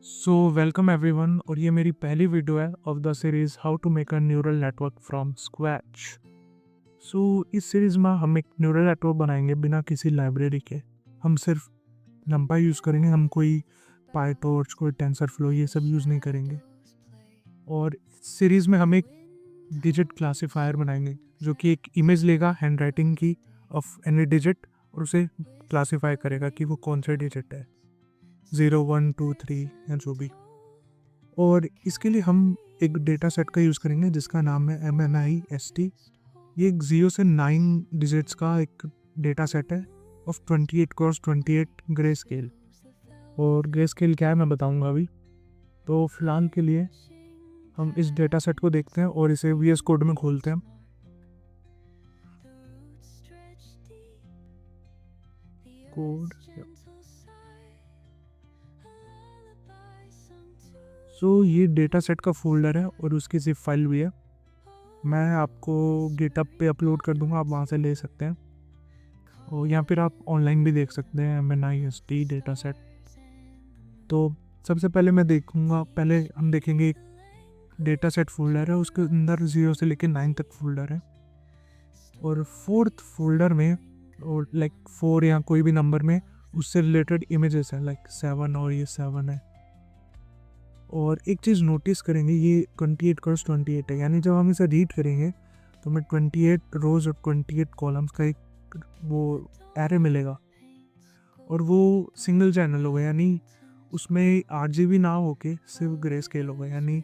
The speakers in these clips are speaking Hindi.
सो वेलकम एवरीवन और ये मेरी पहली वीडियो है of the series how to make a neural network from scratch. So इस सीरीज़ में हम एक न्यूरल नेटवर्क बनाएंगे बिना किसी लाइब्रेरी के। हम सिर्फ नंपाई यूज़ करेंगे, हम कोई पाईटॉर्च, कोई टेंसरफ्लो ये सब यूज़ नहीं करेंगे। और इस सीरीज़ में हम एक डिजिट क्लासीफायर बनाएंगे जो कि एक इमेज लेगा हैंड राइटिंग की ऑफ एनी डिजिट और उसे क्लासीफाई करेगा कि वो कौन सा डिजिट है, 0 1 2 3 या जो भी। और इसके लिए हम एक डेटा सेट का यूज़ करेंगे जिसका नाम है MNIST। ये एक 0 से 9 डिजिट्स का एक डेटा सेट है ऑफ 28 क्रॉस 28 ग्रे स्केल। और ग्रे स्केल क्या है मैं बताऊंगा अभी। तो फिलहाल के लिए हम इस डेटा सेट को देखते हैं और इसे VS कोड में खोलते हैं। कोड सो ये डेटा सेट का फोल्डर है और उसकी जिप फाइल भी है। मैं आपको गिटहब पे अपलोड कर दूंगा, आप वहाँ से ले सकते हैं। और यहाँ पर आप ऑनलाइन भी देख सकते हैं MNIST डेटा सेट। तो सबसे पहले मैं देखूंगा, पहले हम देखेंगे एक डेटा सेट फोल्डर है, उसके अंदर 0 से लेकर 9 तक फोल्डर है। और फोर्थ फोल्डर में और लाइक 4 या कोई भी नंबर में उससे रिलेटेड इमेजेस है, लाइक 7 और ये 7 है। और एक चीज़ नोटिस करेंगे, ये 28 क्रॉस 28 है, यानी जब हम इसे रीड करेंगे तो हमें 28 रोज और 28 कॉलम्स का एक वो एरे मिलेगा। और वो सिंगल चैनल होगा, यानी उसमें RGB ना होके सिर्फ ग्रे स्केल होगा, यानी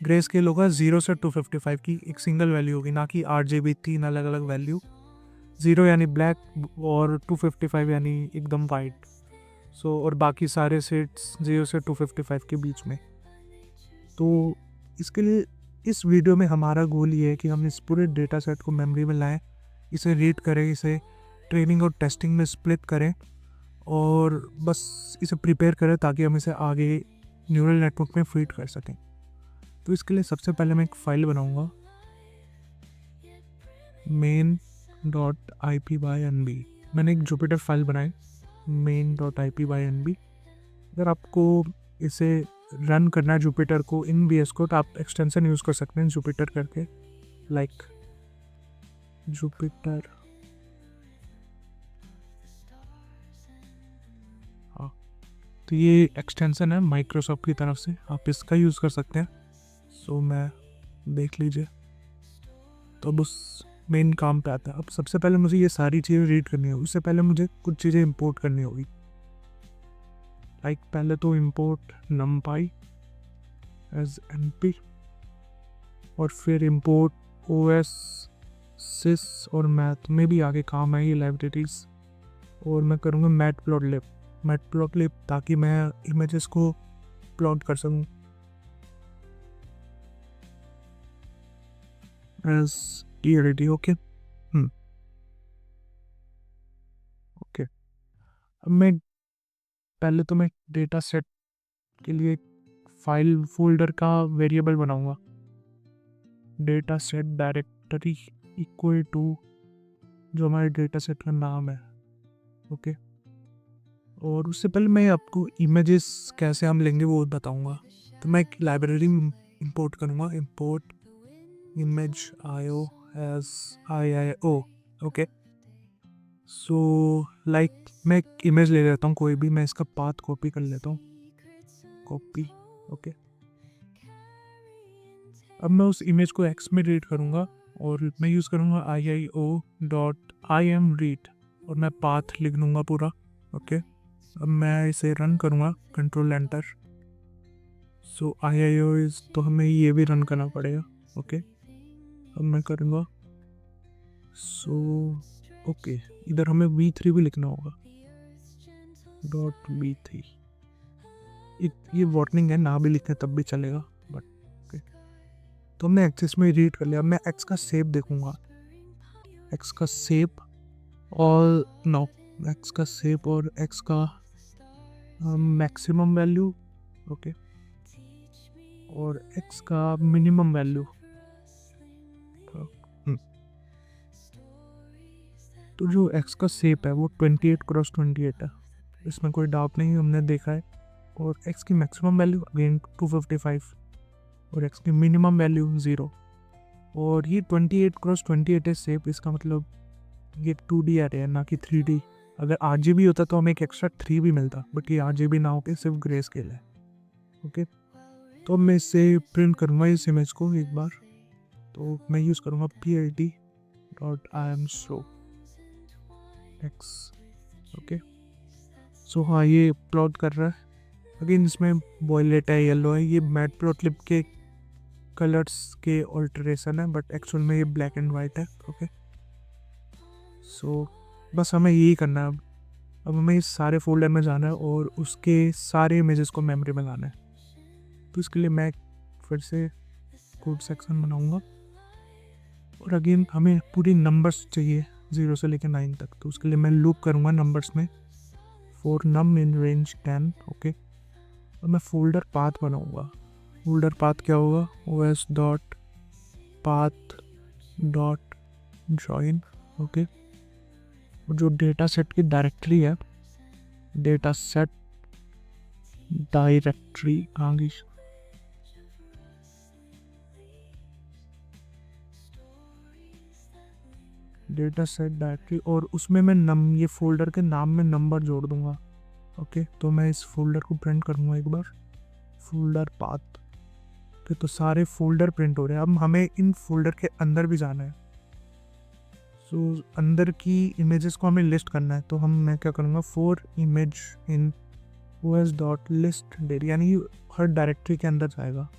ग्रे स्केल होगा 0 से 255 की एक सिंगल वैल्यू होगी, ना कि RGB 3 अलग अलग वैल्यू। 0 यानी ब्लैक और 255 यानी एकदम वाइट। सो और बाकी सारे सेट्स 0 से 255 के बीच में। तो इसके लिए इस वीडियो में हमारा गोल ये है कि हम इस पूरे डेटा सेट को मेमोरी में लाएं, इसे रीड करें, इसे ट्रेनिंग और टेस्टिंग में स्प्लिट करें और बस इसे प्रिपेयर करें ताकि हम इसे आगे न्यूरल नेटवर्क में फीड कर सकें। तो इसके लिए सबसे पहले मैं एक फ़ाइल बनाऊंगा, main.ipynb। मैंने एक जुपिटर फाइल बनाई main.ipynb। अगर आपको इसे रन करना है जुपिटर को इन VS को, तो आप एक्सटेंशन यूज़ कर सकते हैं जुपिटर करके, लाइक जुपिटर। हाँ, तो ये एक्सटेंशन है माइक्रोसॉफ्ट की तरफ से, आप इसका यूज़ कर सकते हैं। सो मैं देख लीजिए। तो अब उस मेन काम पे आता है। अब सबसे पहले मुझे ये सारी चीज़ें रीड करनी होगी, उससे पहले मुझे कुछ चीज़ें इंपोर्ट करनी होगी। लाइक पहले तो इंपोर्ट numpy एज np और फिर इंपोर्ट OS sys और मैथ में भी आगे काम है ये लाइब्रेरीज। और मैं करूँगा मैटप्लॉटलिब ताकि मैं इमेजेस को प्लॉट कर सकूँ एज ELD। Okay okay. अब मैं पहले तो मैं डेटा सेट के लिए फाइल फोल्डर का वेरिएबल बनाऊंगा, data set directory equal to जो हमारे डेटा सेट का नाम है। ओके। और उससे पहले मैं आपको इमेजेस कैसे हम लेंगे वो बताऊंगा। तो मैं एक लाइब्रेरी इंपोर्ट करूंगा, import image IO as IIO। Okay. So like मैं एक इमेज ले लेता हूँ कोई भी, मैं इसका पाथ कॉपी कर लेता हूँ, कॉपी। ओके। अब मैं उस इमेज को X में रीड करूँगा और मैं यूज़ करूँगा IIO.IMRead और मैं पाथ लिख दूँगा पूरा। ओके। अब मैं इसे रन करूँगा, control enter. So IIO is, तो हमें ये भी रन करना पड़ेगा। ओके। अब मैं करूँगा सो ओके, इधर हमें V3 भी लिखना होगा, .V3। ये वार्निंग है, ना भी लिखें तब भी चलेगा, बट ओके। तो हमने एक्सेस में रीड कर लिया। मैं X का शेप देखूंगा, X का शेप और नो X का शेप और X का मैक्सिमम वैल्यू। ओके। और X का मिनिमम वैल्यू। तो जो X का शेप है वो 28 क्रॉस 28 है, इसमें कोई डाउट नहीं, हमने देखा है। और x की मैक्सिमम वैल्यू अगेन 255 और x की मिनिमम वैल्यू 0। और ये 28x28 है सेप, इसका मतलब ये 2D एरे है ना कि 3D। अगर RGB होता तो हमें एक एक्स्ट्रा 3 भी मिलता, बट ये RGB ना होकर सिर्फ ग्रे स्केल है। ओके, तो मैं इससे प्रिंट करूँगा इस इमेज को एक बार। तो मैं यूज़ करूँगा plt.imshow x। ओके, सो हाँ ये प्लॉट कर रहा है। अगेन इसमें वॉयलेट है, येलो है, ये मैटप्लोट्लिब के कलर्स के ऑल्टरेशन है, बट एक्चुअल में ये ब्लैक एंड वाइट है। ओके, सो बस हमें यही करना है अब हमें इस सारे फोल्डर में जाना है और उसके सारे इमेजेस को मेमोरी में लाना है। तो इसके लिए मैं फिर से कोड सेक्शन बनाऊंगा और अगेन हमें पूरी नंबर्स चाहिए 0 से लेकर 9 तक। तो उसके लिए मैं लूप करूँगा नंबर्स में for num in range 10। Okay, और मैं फोल्डर पाथ बनाऊँगा। फोल्डर पाथ क्या होगा, os.path.join। ओके, और जो डेटा सेट की डायरेक्टरी है, डेटा सेट डायरेक्टरी आगे डेटा सेट डायरेक्टरी, और उसमें मैं ये फोल्डर के नाम में नंबर जोड़ दूंगा। ओके, तो मैं इस फोल्डर को प्रिंट करूंगा एक बार, फोल्डर पाथ। ओके, तो सारे फोल्डर प्रिंट हो रहे हैं। अब हमें इन फोल्डर के अंदर भी जाना है। सो अंदर की इमेजेस को हमें लिस्ट करना है। तो मैं क्या करूँगा, for image in os.list date, यानी हर डायरेक्टरी के अंदर जाएगा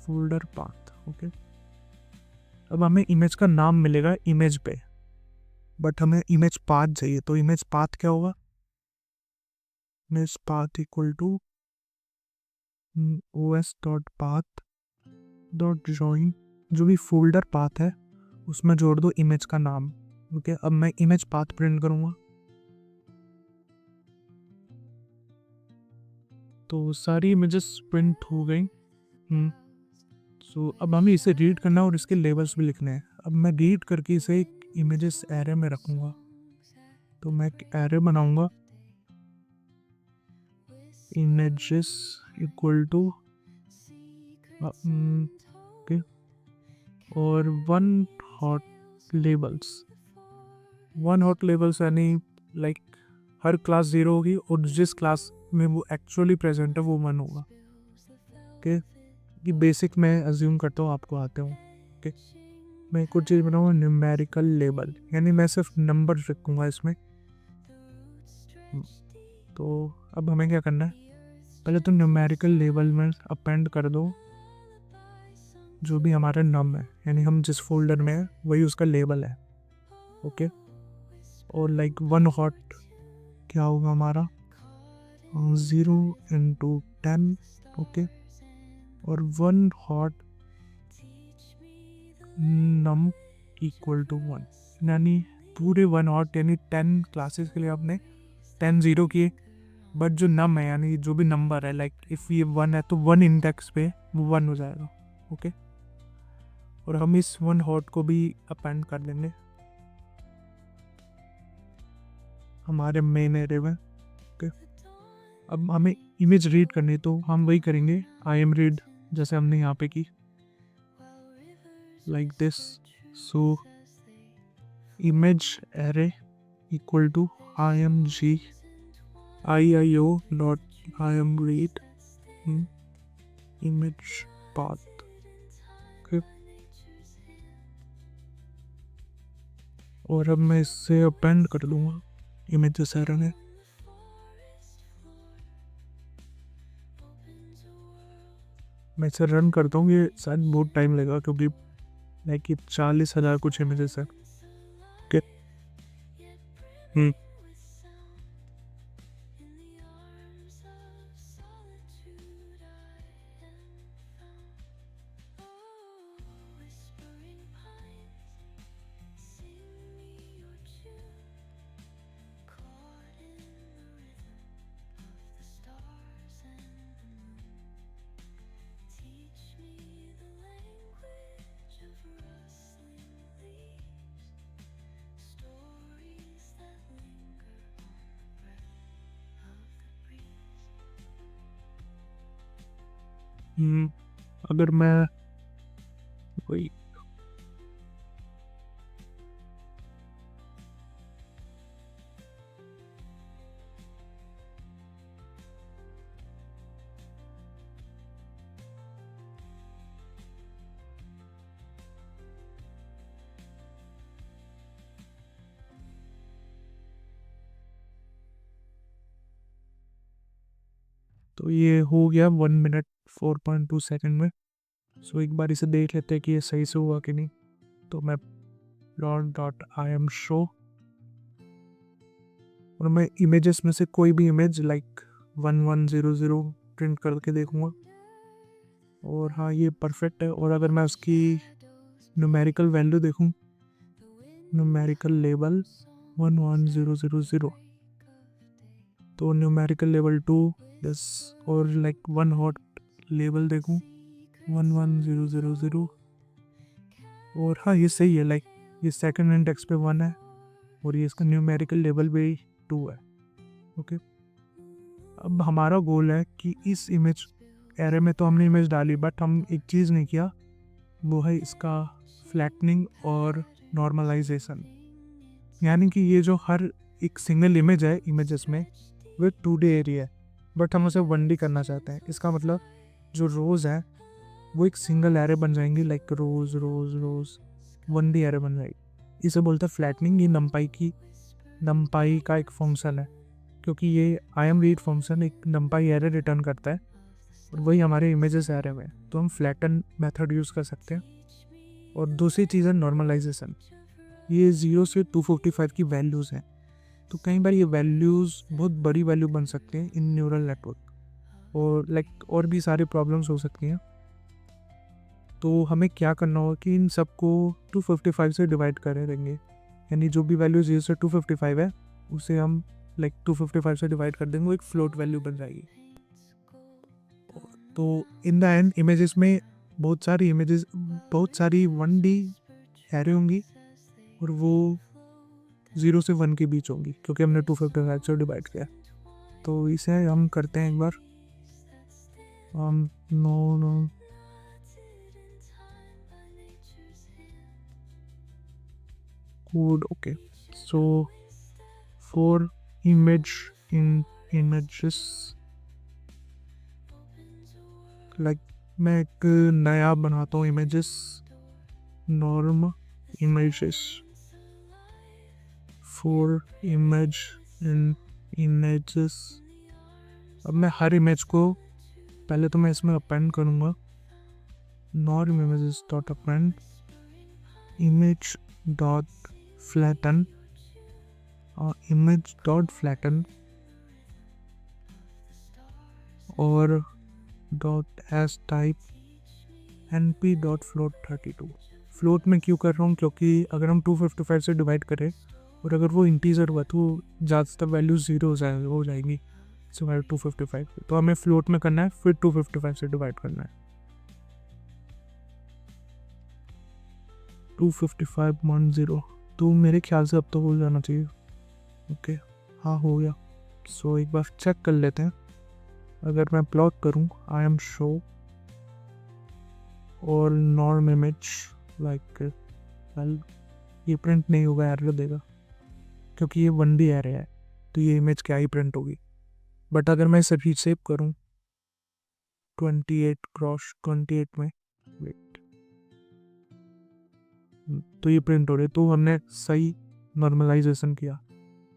फोल्डर पाथ। ओके, अब हमें इमेज का नाम मिलेगा इमेज पे, बट हमें इमेज पाथ चाहिए। तो इमेज पाथ क्या होगा, image path equal to os.path.join, जो भी फोल्डर पाथ है उसमें जोड़ दो इमेज का नाम। ओके, अब मैं इमेज पाथ प्रिंट करूँगा। तो सारी इमेजेस प्रिंट हो गई। सो अब हमें इसे रीड करना है और इसके लेबल्स भी लिखने हैं। अब मैं रीड करके इसे एक इमेजेस एरे में रखूँगा। तो मैं एक एरे बनाऊँगा, images इक्वल टू ओके, और वन हॉट लेबल्स यानी लाइक हर क्लास 0 होगी और जिस क्लास में वो एक्चुअली प्रेजेंट है वो 1 होगा। ओके, ये बेसिक मैं अज्यूम करता हूँ आपको आते हूँ। ओके, मैं कुछ चीज़ बनाऊँगा न्यूमेरिकल लेबल, यानी मैं सिर्फ नंबर रखूँगा इसमें। तो अब हमें क्या करना है, पहले तो न्यूमेरिकल लेबल में अपेंड कर दो जो भी हमारा नम है, यानी हम जिस फोल्डर में है वही उसका लेबल है। ओके, और लाइक वन हॉट क्या होगा हमारा 0 × 10। ओके, और one hot num equal to 1, यानी पूरे 1 हॉट यानी 10 क्लासेस के लिए आपने 10 0 किए, बट जो नम है यानी जो भी नंबर है, लाइक इफ़ ये 1 है तो 1 इंडेक्स पे वो 1 हो जाएगा। ओके, और हम इस 1 हॉट को भी अपेंड कर देंगे हमारे मेन एरे में। ओके, अब हमें इमेज रीड करनी है तो हम वही करेंगे im रीड, जैसे हमने यहाँ पे की, like this. So image array equal to img iio.im read image path. और अब मैं इससे अपेंड कर दूंगा इमेजेस एरे में। मैं इसे रन करता हूँ, ये शायद बहुत टाइम लगेगा क्योंकि लाइक ये 40,000 कुछ इमेजेस है। ओके, अगर मैं वही तो ये हो गया 1 मिनट 4.2 सेकंड में। सो एक बार इसे देख लेते हैं कि ये सही से हुआ कि नहीं। तो मैं plot.imshow और मैं इमेजेस में से कोई भी इमेज लाइक 1100 प्रिंट करके देखूंगा। और हाँ, ये परफेक्ट है। और अगर मैं उसकी न्यूमेरिकल वैल्यू देखूं, न्यूमेरिकल लेवल 11000, तो न्यूमेरिकल लेवल 2 यस। और लाइक वन हॉट लेवल देखूं 11000। और हाँ, ये सही है। लाइक ये सेकंड इंडेक्स पे 1 है और ये इसका न्यूमेरिकल लेवल भी 2 है। ओके, अब हमारा गोल है कि इस इमेज एरे में तो हमने इमेज डाली, बट हम एक चीज़ नहीं किया, वो है इसका फ्लैटनिंग और नॉर्मलाइजेशन। यानी कि ये जो हर एक सिंगल इमेज है इमेजेस में, वो 2D एरिया है, बट हम उसे 1D करना चाहते हैं। इसका मतलब जो रोज़ है वो एक सिंगल एरे बन जाएंगी, लाइक रोज रोज रोज 1D एरे बन जाएगी। इसे बोलते हैं फ्लैटनिंग। ये नम्पाई का एक फंक्शन है, क्योंकि ये IMRead फंक्शन एक नम्पाई एरे रिटर्न करता है और वही हमारे इमेजेस एरे में, तो हम फ्लैटन मेथड यूज़ कर सकते हैं। और दूसरी चीज़ है नॉर्मलाइजेशन। ये 0 से 255 की वैल्यूज़ हैं, तो कई बार ये वैल्यूज़ बहुत बड़ी वैल्यू बन सकते हैं इन न्यूरल नेटवर्क, और लाइक और भी सारी प्रॉब्लम्स हो सकती हैं। तो हमें क्या करना होगा कि इन सबको 255 से डिवाइड कर देंगे। यानी जो भी वैल्यू 0 से 255 है उसे हम लाइक 255 से डिवाइड कर देंगे, वो एक फ्लोट वैल्यू बन जाएगी। तो इन द एंड इमेजेस में बहुत सारी 1D एरे होंगी और वो 0 से 1 के बीच होंगी, क्योंकि हमने 255 से डिवाइड किया। तो इसे हम करते हैं एक बार। No code. Okay, so for image in images, like मैं एक नया बनाता हूँ images, norm images for image in images। अब मैं हर इमेज को पहले तो मैं इसमें अपेंड करूँगा norm images dot append image dot flatten और image dot flatten और dot S type np dot float 32। Float में क्यों कर रहा हूँ, क्योंकि अगर हम 255 से डिवाइड करें और अगर वो इंटीजर हुआ तो ज़्यादातर वैल्यू 0 हो जाएंगी सिवाय 255, तो हमें फ्लोट में करना है, फिर 255 से डिवाइड करना है। 255.10, तो मेरे ख्याल से अब तो हो जाना चाहिए। ओके, हाँ हो गया। सो एक बार चेक कर लेते हैं। अगर मैं प्लॉट करूँ IMShow और नॉर्म इमेज लाइक, वेल ये प्रिंट नहीं होगा, एरर देगा, क्योंकि ये 1D एरे है, तो ये इमेज क्या ही प्रिंट होगी। बट अगर मैं इसे रीसेव करूँ 28x28 में, वेट, तो ये प्रिंट हो रहे, तो हमने सही नॉर्मलाइजेशन किया।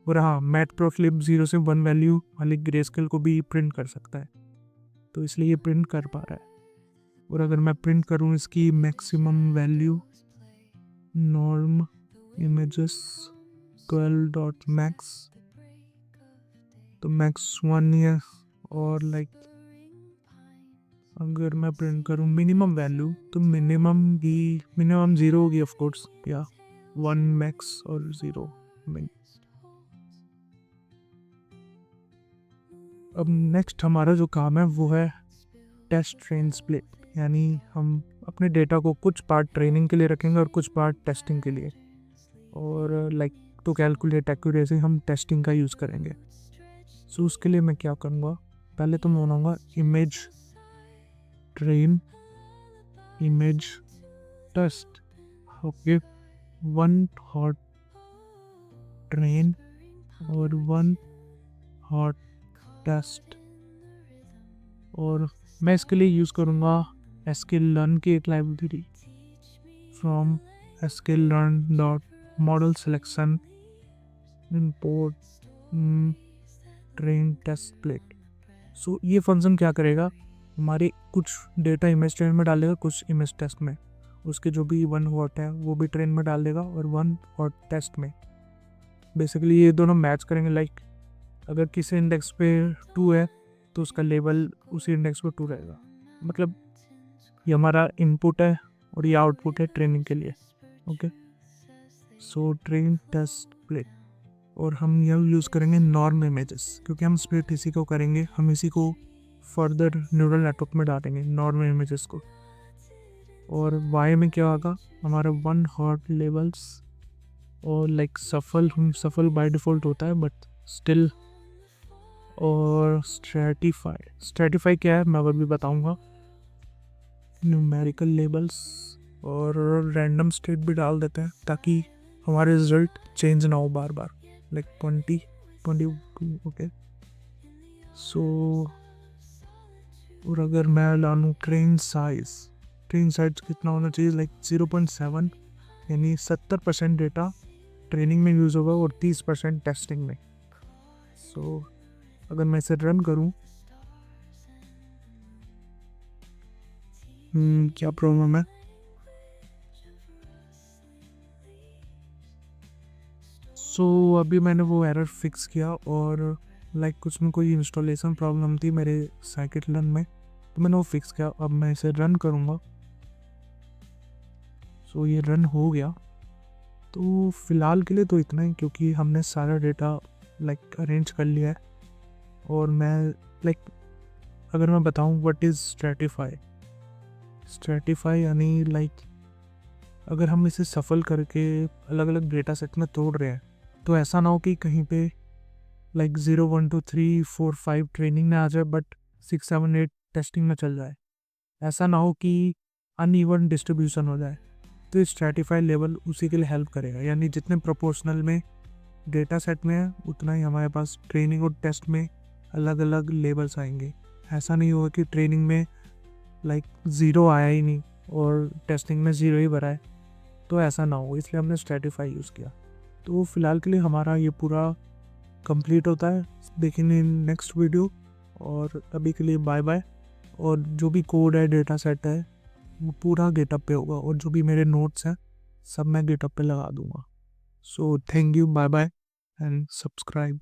और हाँ, मैटप्लोट्लिब 0 से 1 वैल्यू वाली ग्रेस्केल को भी प्रिंट कर सकता है, तो इसलिए ये प्रिंट कर पा रहा है। और अगर मैं प्रिंट करूँ इसकी maximum value norm images 12.max, तो मैक्स 1 है। और लाइक अगर मैं प्रिंट करूँ मिनिमम वैल्यू, तो मिनिमम 0 होगी ऑफकोर्स, या 1 मैक्स और 0 मिन। अब नेक्स्ट हमारा जो काम है वो है टेस्ट ट्रेन स्प्लिट। यानी हम अपने डेटा को कुछ पार्ट ट्रेनिंग के लिए रखेंगे और कुछ पार्ट टेस्टिंग के लिए। और लाइक टू कैलकुलेट एक्यूरेसी हम टेस्टिंग का यूज़ करेंगे। सो उसके लिए मैं क्या करूँगा, पहले तो मैं बनाऊँगा image train image test. Okay, 1 hot train और 1 हॉट टेस्ट। और मैं इसके लिए यूज़ करूँगा sklearn की एक library from sklearn dot model selection import train test split. So ये फंक्शन क्या करेगा, हमारे कुछ डेटा इमेज ट्रेन में डालेगा, कुछ इमेज टेस्ट में। उसके जो भी 1 हॉट है वो भी ट्रेन में डाल देगा और 1 हॉट टेस्ट में। बेसिकली ये दोनों मैच करेंगे। लाइक अगर किसी इंडेक्स पे 2 है तो उसका लेवल उसी इंडेक्स पे 2 रहेगा। मतलब ये हमारा इनपुट है और ये आउटपुट है ट्रेनिंग के लिए। Okay, so train test split. और हम यह यूज़ करेंगे नॉर्म इमेजेस, क्योंकि हम स्प्लिट इसी को करेंगे, हम इसी को फर्दर न्यूरल नेटवर्क में डालेंगे नॉर्म इमेजेस को। और वाई में क्या होगा, हमारा 1 हॉट लेवल्स और लाइक सफल बाय डिफ़ॉल्ट होता है बट स्टिल। और स्ट्रेटिफाई क्या है मैं और भी बताऊंगा। न्यूमेरिकल लेबल्स और रैंडम स्टेट भी डाल देते हैं ताकि हमारे रिजल्ट चेंज ना हो बार बार। Like 20 okay. सो और अगर मैं लानूँ ट्रेन साइज कितना होना चाहिए, लाइक 0.7, यानी 70% डेटा ट्रेनिंग में यूज़ होगा और 30% टेस्टिंग में। सो अगर मैं इसे रन करूँ, क्या प्रॉब्लम है? सो अभी मैंने वो एरर फिक्स किया और लाइक कुछ में कोई इंस्टॉलेशन प्रॉब्लम थी मेरे scikit-learn में, तो मैंने वो फिक्स किया। अब मैं इसे रन करूँगा। सो ये रन हो गया। तो फ़िलहाल के लिए तो इतना ही, क्योंकि हमने सारा डेटा लाइक अरेंज कर लिया है। और मैं लाइक अगर मैं बताऊँ व्हाट इज़ स्ट्रेटिफाई यानी लाइक अगर हम इसे सफल करके अलग अलग डेटा सेट में तोड़ रहे हैं तो ऐसा ना हो कि कहीं पे लाइक 0 1 2 3 4 5 ट्रेनिंग में आ जाए बट 6 7 8 टेस्टिंग में चल जाए। ऐसा ना हो कि अनइवन डिस्ट्रीब्यूशन हो जाए। तो स्ट्रेटिफाई लेवल उसी के लिए हेल्प करेगा, यानी जितने प्रोपोर्शनल में डेटा सेट में है उतना ही हमारे पास ट्रेनिंग और टेस्ट में अलग अलग लेवल्स आएंगे। ऐसा नहीं होगा कि ट्रेनिंग में लाइक 0 आया ही नहीं और टेस्टिंग में 0 ही भरा है। तो ऐसा ना हो, इसलिए हमने स्ट्रेटिफाई यूज़ किया। तो फिलहाल के लिए हमारा ये पूरा कंप्लीट होता है। देखेंगे नेक्स्ट वीडियो। और अभी के लिए बाय बाय। और जो भी कोड है, डेटा सेट है, वो पूरा गिटहब पे होगा और जो भी मेरे नोट्स हैं सब मैं गिटहब पे लगा दूंगा। So thank you, bye bye and subscribe.